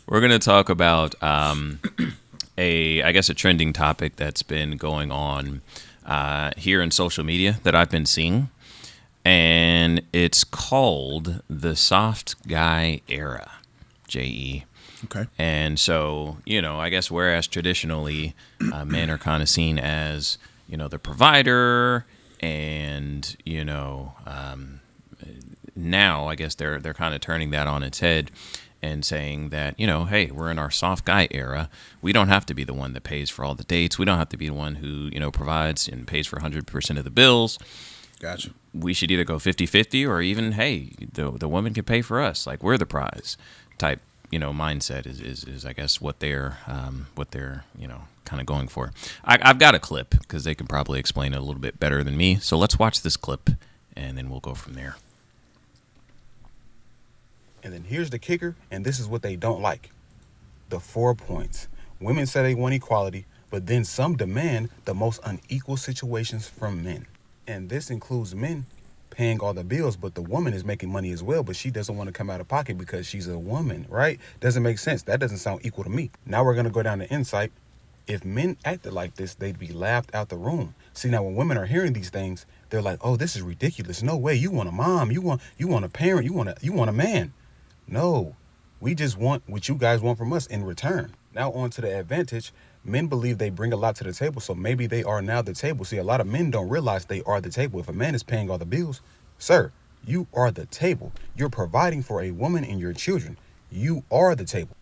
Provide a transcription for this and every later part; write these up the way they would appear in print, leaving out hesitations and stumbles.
We're going to talk about I guess, a trending topic that's been going on here in social media that I've been seeing, and it's called the soft guy era, JE. Okay. And so, I guess whereas traditionally men are kind of seen as, the provider, and, now I guess they're kind of turning that on its head and saying that, hey, we're in our soft guy era. We don't have to be the one that pays for all the dates. We don't have to be the one who, provides and pays for 100% of the bills. Gotcha. We should either go 50-50, or even, hey, the woman can pay for us. Like, we're the prize type, mindset is I guess what they're kind of going for. I've got a clip because they can probably explain it a little bit better than me. So let's watch this clip and then we'll go from there. And then here's the kicker, and this is what they don't like. The 4 points. Women say they want equality, but then some demand the most unequal situations from men. And this includes men paying all the bills, but the woman is making money as well, but she doesn't want to come out of pocket because she's a woman, right? Doesn't make sense. That doesn't sound equal to me. Now we're going to go down to insight. If men acted like this, they'd be laughed out the room. See, now when women are hearing these things, they're like, oh, this is ridiculous. No way. You want a mom. You want a parent. You want a man. No, we just want what you guys want from us in return. Now on to the advantage. Men believe they bring a lot to the table, so maybe they are now the table. See, a lot of men don't realize they are the table. If a man is paying all the bills, sir, you are the table. You're providing for a woman and your children. You are the table.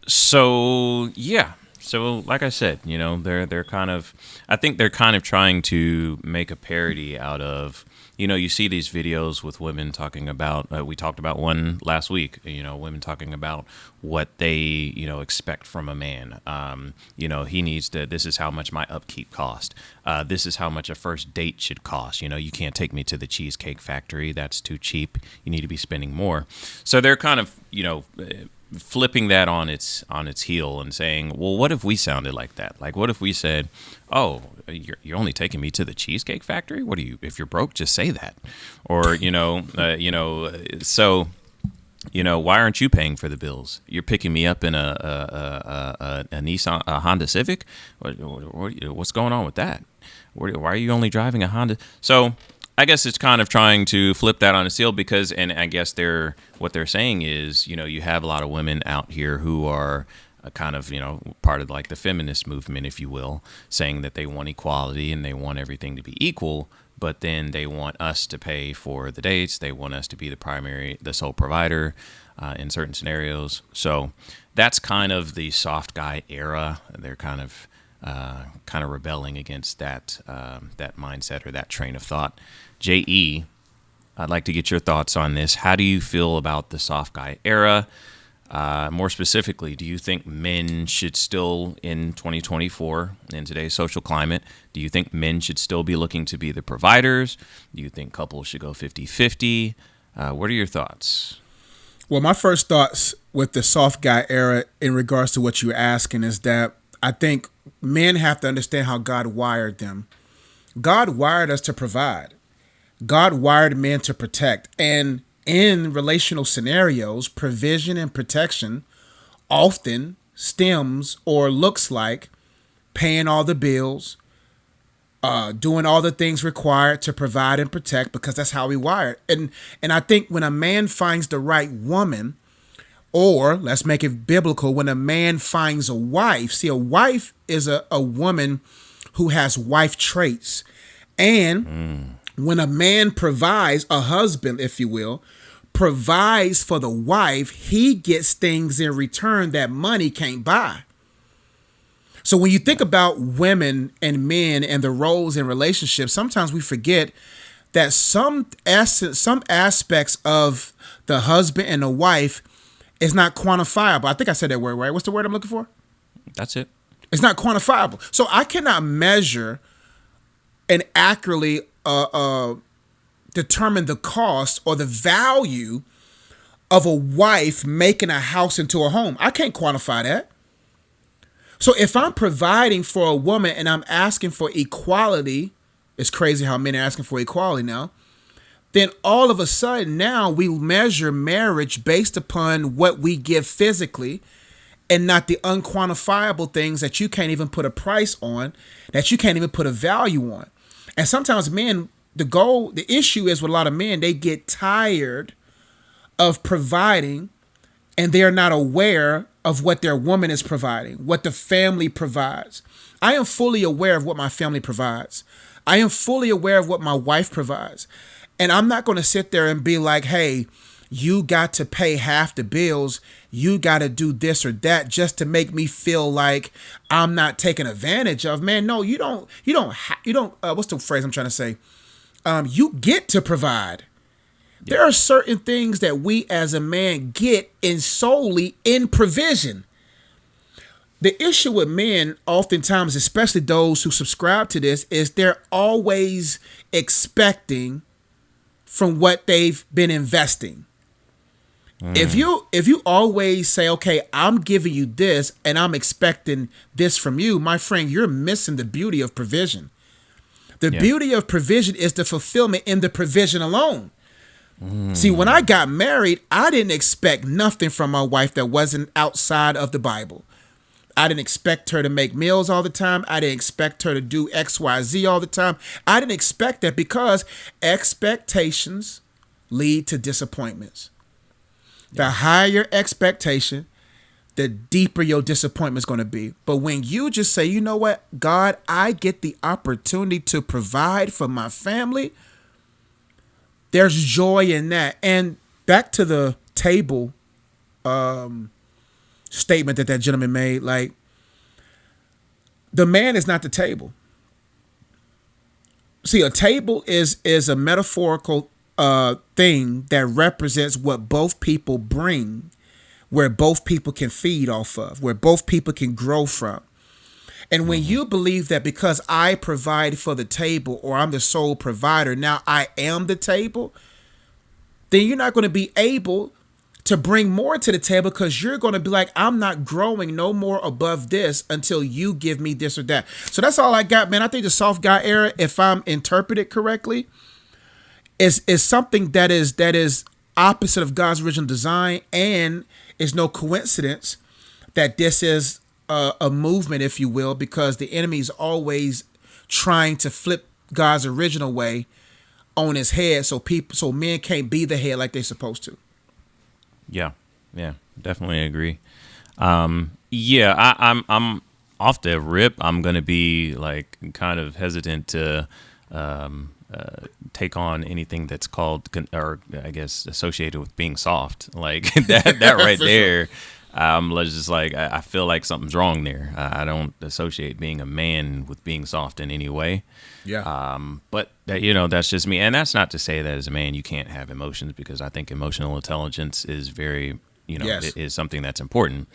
So yeah. So like I said, they're kind of, I think they're kind of trying to make a parody out of, you see these videos with women talking about, we talked about one last week, women talking about what they, expect from a man. He needs to, this is how much my upkeep cost. This is how much a first date should cost. You can't take me to the Cheesecake Factory. That's too cheap. You need to be spending more. So they're kind of, flipping that on its heel and saying, well, what if we sounded like that? Like, what if we said, oh, you're only taking me to the Cheesecake Factory? What do you, if you're broke, just say that. Or, so, why aren't you paying for the bills? You're picking me up in a Nissan, a Honda Civic. What's going on with that? Why are you only driving a Honda? So I guess it's kind of trying to flip that on its heel because, and I guess what they're saying is, you have a lot of women out here who are kind of, part of like the feminist movement, if you will, saying that they want equality and they want everything to be equal, but then they want us to pay for the dates. They want us to be the sole provider in certain scenarios. So that's kind of the soft guy era. They're kind of rebelling against that mindset or that train of thought. JE, I'd like to get your thoughts on this. How do you feel about the soft guy era? More specifically, do you think men should still, in 2024, in today's social climate, do you think men should still be looking to be the providers? Do you think couples should go 50-50? What are your thoughts? Well, my first thoughts with the soft guy era in regards to what you're asking is that I think men have to understand how God wired them. God wired us to provide. God wired men to protect. And in relational scenarios, provision and protection often stems or looks like paying all the bills, doing all the things required to provide and protect, because that's how we wired. And I think when a man finds the right woman, or let's make it biblical, when a man finds a wife, see, a wife is a woman who has wife traits. And when a man provides, a husband, if you will, provides for the wife, he gets things in return that money can't buy. So when you think about women and men and the roles in relationships, sometimes we forget that some aspects of the husband and the wife is not quantifiable. I think I said that word right. What's the word I'm looking for? That's it. It's not quantifiable. So I cannot measure and accurately determine the cost or the value of a wife making a house into a home. I can't quantify that. So if I'm providing for a woman and I'm asking for equality, it's crazy how men are asking for equality now. then all of a sudden now we measure marriage based upon what we give physically and not the unquantifiable things that you can't even put a price on, that you can't even put a value on. And sometimes men, the issue is with a lot of men, they get tired of providing and they're not aware of what their woman is providing, what the family provides. I am fully aware of what my family provides. I am fully aware of what my wife provides. And I'm not going to sit there and be like, hey, you got to pay half the bills. You got to do this or that just to make me feel like I'm not taken advantage of. Man, no, you don't, what's the phrase I'm trying to say? You get to provide. There are certain things that we as a man get in solely in provision. The issue with men, oftentimes, especially those who subscribe to this, is they're always expecting from what they've been investing. If you always say, okay, I'm giving you this and I'm expecting this from you, my friend, you're missing the beauty of provision. The beauty of provision is the fulfillment in the provision alone. See, when I got married, I didn't expect nothing from my wife that wasn't outside of the Bible. I didn't expect her to make meals all the time. I didn't expect her to do X, Y, Z all the time. I didn't expect that because expectations lead to disappointments. The higher expectation, the deeper your disappointment is going to be. But when you just say, you know what, God, I get the opportunity to provide for my family, there's joy in that. And back to the table statement that gentleman made, like, the man is not the table. See, a table is a metaphorical thing that represents what both people bring, where both people can feed off of, where both people can grow from. And when you believe that because I provide for the table, or I'm the sole provider, now I am the table, then you're not going to be able to bring more to the table, because you're going to be like, I'm not growing no more above this until you give me this or that. So that's all I got, man. I think the soft guy era, if I'm interpreted correctly, is something that is opposite of God's original design, and it's no coincidence that this is a movement, if you will, because the enemy is always trying to flip God's original way on his head, so men can't be the head like they're supposed to. Yeah, definitely agree. I'm off the rip. I'm gonna be like kind of hesitant to take on anything that's called, or I guess associated with being soft, like that right there. Sure. Just like I feel like something's wrong there. I don't associate being a man with being soft in any way. Yeah. But that, that's just me, and that's not to say that as a man you can't have emotions, because I think emotional intelligence is very, Yes. It is something that's important.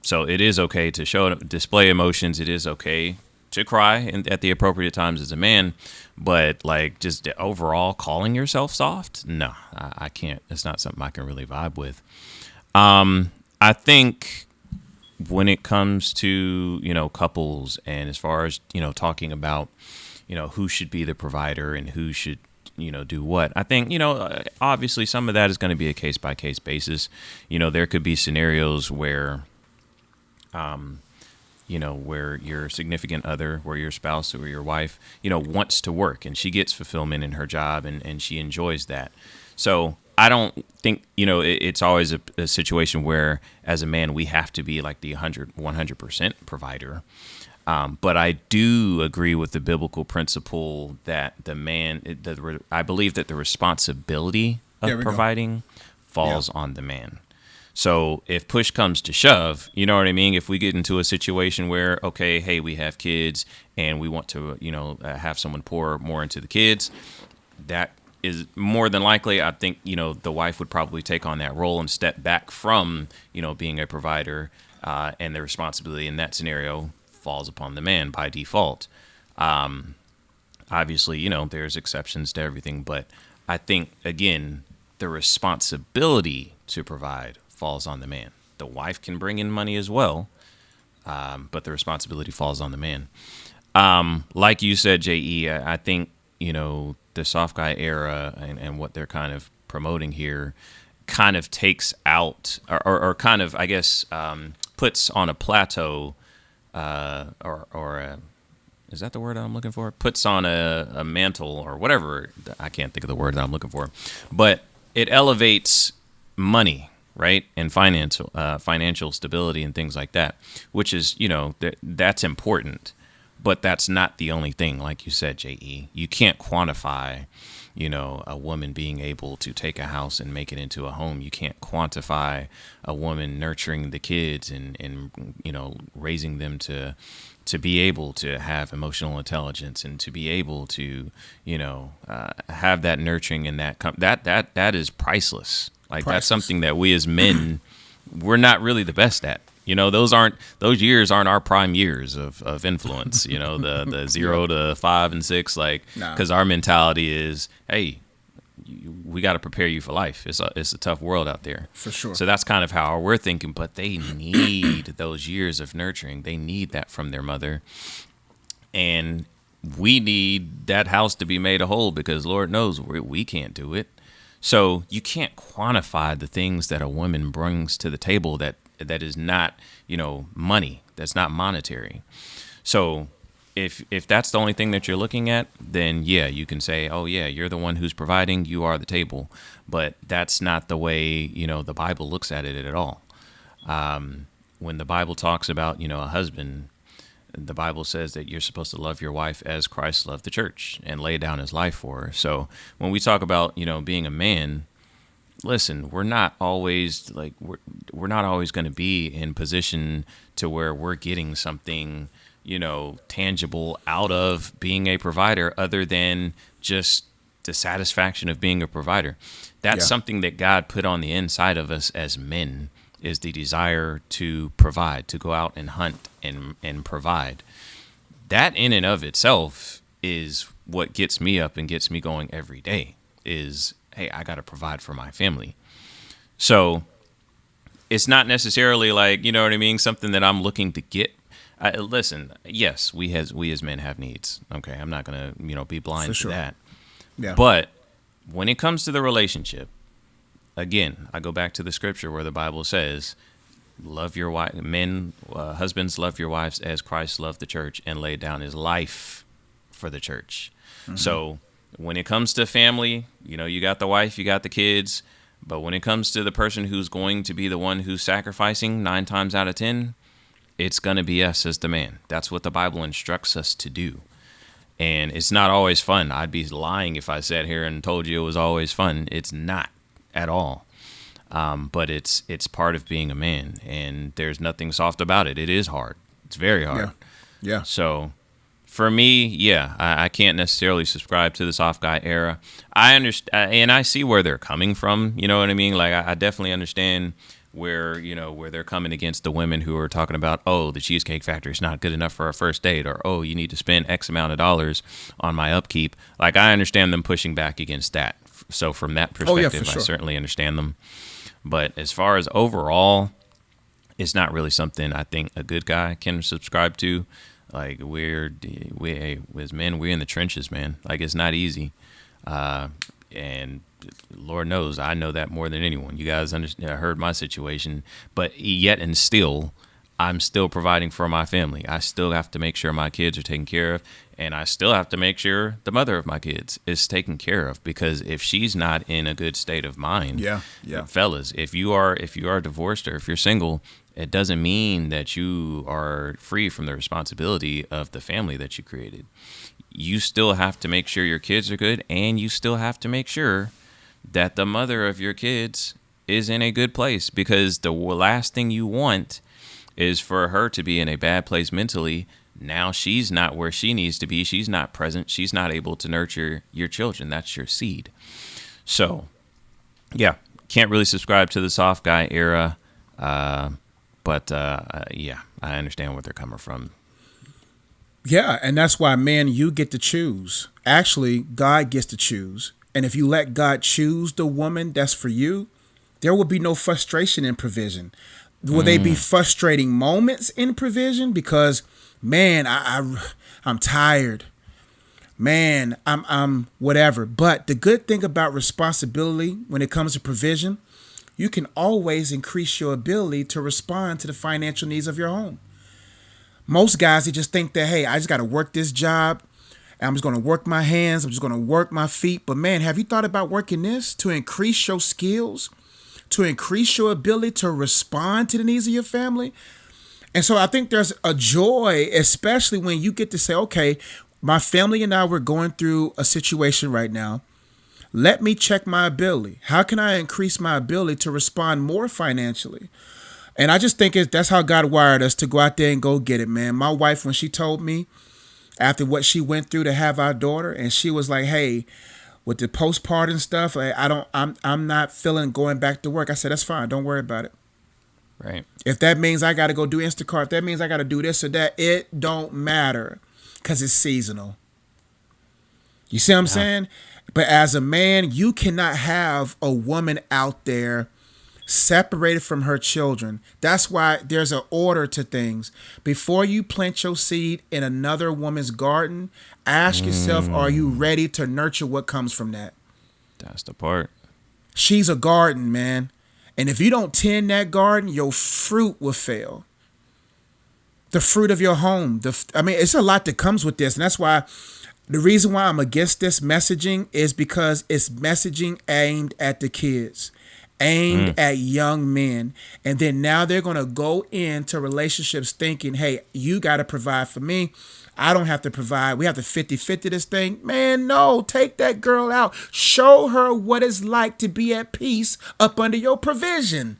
So it is okay to display emotions. It is okay to cry at the appropriate times as a man, but like just overall calling yourself soft, no, I can't. It's not something I can really vibe with. I think when it comes to, couples, and as far as, talking about, who should be the provider and who should, do what, I think, obviously some of that is going to be a case by case basis. There could be scenarios where, where your significant other, where your spouse or your wife, wants to work and she gets fulfillment in her job and she enjoys that. So I don't think, it's always a situation where as a man, we have to be like the 100% provider. But I do agree with the biblical principle that I believe that the responsibility of providing falls on the man. So if push comes to shove, you know what I mean? If we get into a situation where, okay, hey, we have kids and we want to, have someone pour more into the kids, that is more than likely, I think, the wife would probably take on that role and step back from, being a provider, and the responsibility in that scenario falls upon the man by default. Obviously, there's exceptions to everything, but I think, again, the responsibility to provide falls on the man. The wife can bring in money as well, but the responsibility falls on the man. Like you said, J.E., I think, the soft guy era and what they're kind of promoting here kind of takes out or kind of, I guess, puts on a plateau is that the word I'm looking for? Puts on a mantle or whatever. I can't think of the word that I'm looking for. But it elevates money, right? And financial stability and things like that, which is, that's important. But that's not the only thing, like you said, J.E. You can't quantify, a woman being able to take a house and make it into a home. You can't quantify a woman nurturing the kids and raising them to be able to have emotional intelligence and to be able to, have that nurturing and that is priceless. Like Priceless. That's something that we as men, we're not really the best at. Those years aren't our prime years of influence, the 0 to 5 and 6, because our mentality is, hey, we got to prepare you for life. It's a tough world out there. For sure. So that's kind of how we're thinking, but they need those years of nurturing. They need that from their mother. And we need that house to be made a whole because Lord knows we can't do it. So you can't quantify the things that a woman brings to the table that is not, money, that's not monetary. So if that's the only thing that you're looking at, then yeah, you can say, oh yeah, you're the one who's providing, you are the table. But that's not the way, the Bible looks at it at all. When the Bible talks about, a husband, the Bible says that you're supposed to love your wife as Christ loved the church and lay down his life for her. So when we talk about, being a man, listen, we're not always we're not always going to be in position to where we're getting something, tangible out of being a provider other than just the satisfaction of being a provider. That's something that God put on the inside of us as men, is the desire to provide, to go out and hunt and provide. That in and of itself is what gets me up and gets me going every day is, hey, I got to provide for my family. So it's not necessarily something that I'm looking to get. Listen, yes, we as men have needs. Okay, I'm not going to, be blind to that. Yeah. But when it comes to the relationship, again, I go back to the scripture where the Bible says, love your wife, husbands, love your wives as Christ loved the church and laid down his life for the church. Mm-hmm. So when it comes to family, you got the wife, you got the kids, but when it comes to the person who's going to be the one who's sacrificing 9 times out of 10, it's going to be us as the man. That's what the Bible instructs us to do. And it's not always fun. I'd be lying if I sat here and told you it was always fun. It's not at all. But it's part of being a man, and there's nothing soft about it. It is hard. It's very hard. Yeah. So for me, yeah, I can't necessarily subscribe to the soft guy era. I understand, and I see where they're coming from. You know what I mean? Like I definitely understand where they're coming against the women who are talking about, oh, the Cheesecake Factory is not good enough for a first date, or oh, you need to spend X amount of dollars on my upkeep. Like I understand them pushing back against that. So from that perspective, sure. I certainly understand them. But as far as overall, it's not really something I think a good guy can subscribe to. Like we as men, we're in the trenches, man. Like it's not easy. And Lord knows, I know that more than anyone. You guys heard my situation, but yet and still, I'm still providing for my family. I still have to make sure my kids are taken care of, and I still have to make sure the mother of my kids is taken care of, because if she's not in a good state of mind, fellas, if you are divorced or if you're single, it doesn't mean that you are free from the responsibility of the family that you created. You still have to make sure your kids are good, and you still have to make sure that the mother of your kids is in a good place, because the last thing you want is for her to be in a bad place mentally. Now she's not where she needs to be. She's not present. She's not able to nurture your children. That's your seed. So, yeah, can't really subscribe to the soft guy era. But I understand where they're coming from. Yeah, and that's why, man, you get to choose. Actually, God gets to choose. And if you let God choose the woman that's for you, there will be no frustration in provision. Will they be frustrating moments in provision? Because, man, I'm tired. man, I'm whatever. But the good thing about responsibility when it comes to provision, you can always increase your ability to respond to the financial needs of your home. Most guys, they just think that, hey, I just got to work this job. I'm just going to work my hands. I'm just going to work my feet. But man, have you thought about working this to increase your skills, to increase your ability to respond to the needs of your family? And so I think there's a joy, especially when you get to say, okay, my family and I, we're going through a situation right now. Let me check my ability. How can I increase my ability to respond more financially? And I just think that's how God wired us, to go out there and go get it, man. My wife, when she told me after what she went through to have our daughter, and she was like, hey, with the postpartum stuff, I'm not feeling going back to work. I said, that's fine. Don't worry about it. Right. If that means I got to go do Instacart, if that means I got to do this or that, it don't matter, because it's seasonal. You see what I'm saying? But as a man, you cannot have a woman out there separated from her children. That's why there's an order to things. Before you plant your seed in another woman's garden, ask yourself, are you ready to nurture what comes from that? That's the part. She's a garden, man. And if you don't tend that garden, your fruit will fail. The fruit of your home. It's a lot that comes with this. And that's why the reason why I'm against this messaging is because it's messaging aimed at the kids, aimed at young men. And then now they're going to go into relationships thinking, hey, you got to provide for me. I don't have to provide. We have to 50-50 this thing. Man, no, take that girl out. Show her what it's like to be at peace up under your provision.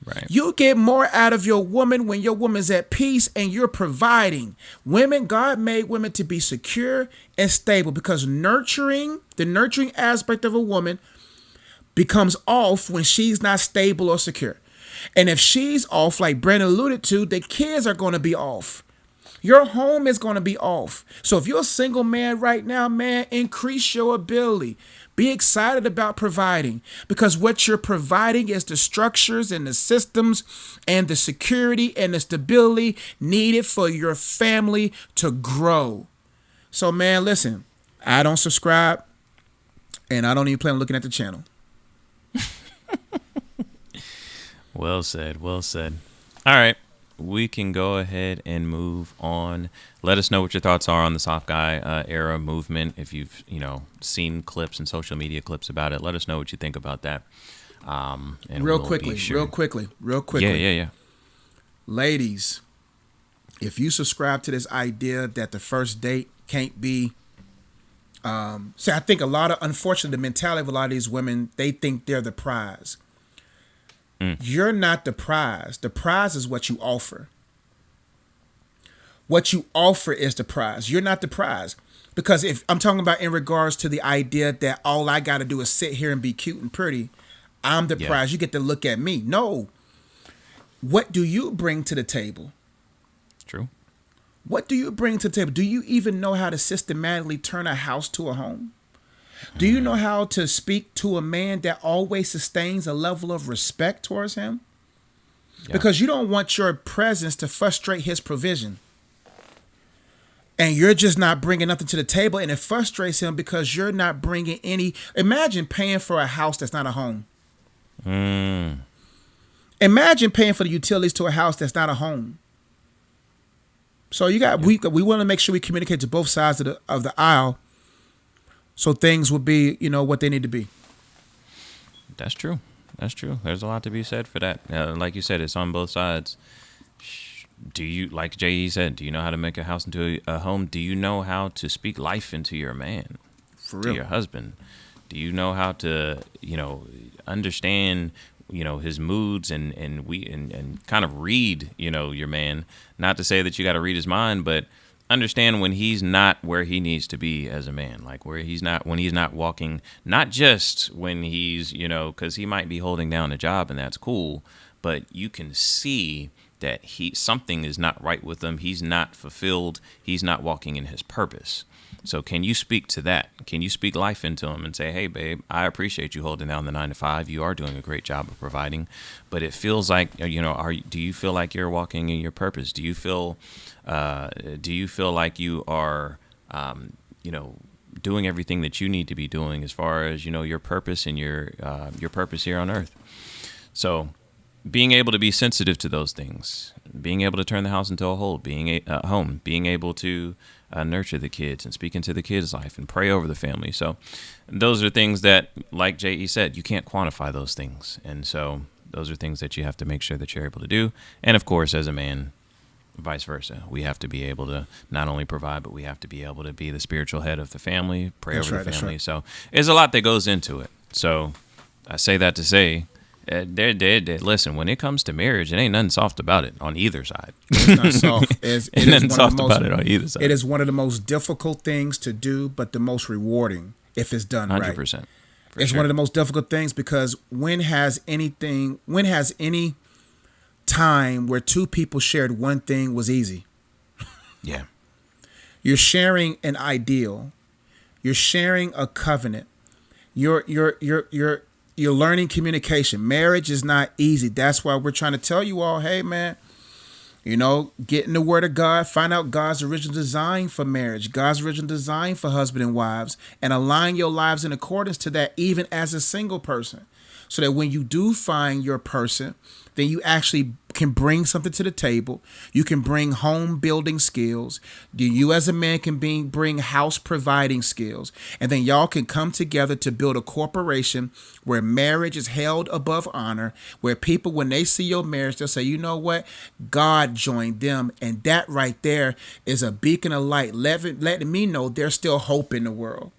Right. You get more out of your woman when your woman's at peace and you're providing. Women, God made women to be secure and stable, because the nurturing aspect of a woman becomes off when she's not stable or secure. And if she's off, like Brandon alluded to, the kids are going to be off. Your home is going to be off. So if you're a single man right now, man, increase your ability. Be excited about providing, because what you're providing is the structures and the systems and the security and the stability needed for your family to grow. So, man, listen, I don't subscribe and I don't even plan on looking at the channel. Well said. Well said. All right. We can go ahead and move on. Let us know what your thoughts are on the soft guy era movement. If you've seen clips and social media clips about it, let us know what you think about that. And real quickly. Yeah. Ladies, if you subscribe to this idea that the first date can't be, I think unfortunately, the mentality of a lot of these women, they think they're the prize. You're not the prize. The prize is what you offer. What you offer is the prize. You're not the prize. Because if I'm talking about in regards to the idea that all I got to do is sit here and be cute and pretty, I'm the prize. You get to look at me. No. What do you bring to the table? True. What do you bring to the table? Do you even know how to systematically turn a house to a home? Do you know how to speak to a man that always sustains a level of respect towards him? Yeah. Because you don't want your presence to frustrate his provision. And you're just not bringing nothing to the table, and it frustrates him because you're not bringing any. Imagine paying for a house that's not a home. Imagine paying for the utilities to a house that's not a home. So we want to make sure we communicate to both sides of the aisle, so things will be, what they need to be. That's true. There's a lot to be said for that. Like you said, it's on both sides. Do you, like J.E. said, do you know how to make a house into a home? Do you know how to speak life into your man, to your husband? Do you know how to, understand, his moods and kind of read, your man? Not to say that you got to read his mind, but understand when he's not where he needs to be as a man, like when he's not walking, not just when he's, because he might be holding down a job and that's cool, but you can see that something is not right with him. He's not fulfilled. He's not walking in his purpose. So can you speak to that? Can you speak life into him and say, hey, babe, I appreciate you holding down the 9 to 5. You are doing a great job of providing, but it feels like, do you feel like you're walking in your purpose? Do you feel like you are, doing everything that you need to be doing as far as your purpose and your purpose here on earth. So being able to be sensitive to those things, being able to turn the house into a whole, being a home, being able to nurture the kids and speak into the kids' life and pray over the family. So those are things that, like J.E. said, you can't quantify those things. And so those are things that you have to make sure that you're able to do. And of course, as a man, vice versa, we have to be able to not only provide, but we have to be able to be the spiritual head of the family, pray That's over right, the that's family. right. So there's a lot that goes into it. So I say that to say, listen, when it comes to marriage, it ain't nothing soft about it on either side. It's not soft. Ain't nothing soft about it on either side. It is one of the most difficult things to do, but the most rewarding if it's done right. 100%. It's one of the most difficult things because when has any time where two people shared one thing was easy? Yeah. You're sharing an ideal. You're sharing a covenant. You're learning communication. Marriage is not easy. That's why we're trying to tell you all, hey man, get in the Word of God, find out God's original design for marriage, God's original design for husband and wives, and align your lives in accordance to that, even as a single person. So that when you do find your person, then you actually can bring something to the table. You can bring home building skills. You as a man can bring house providing skills. And then y'all can come together to build a corporation where marriage is held above honor, where people, when they see your marriage, they'll say, you know what? God joined them. And that right there is a beacon of light, letting me know there's still hope in the world.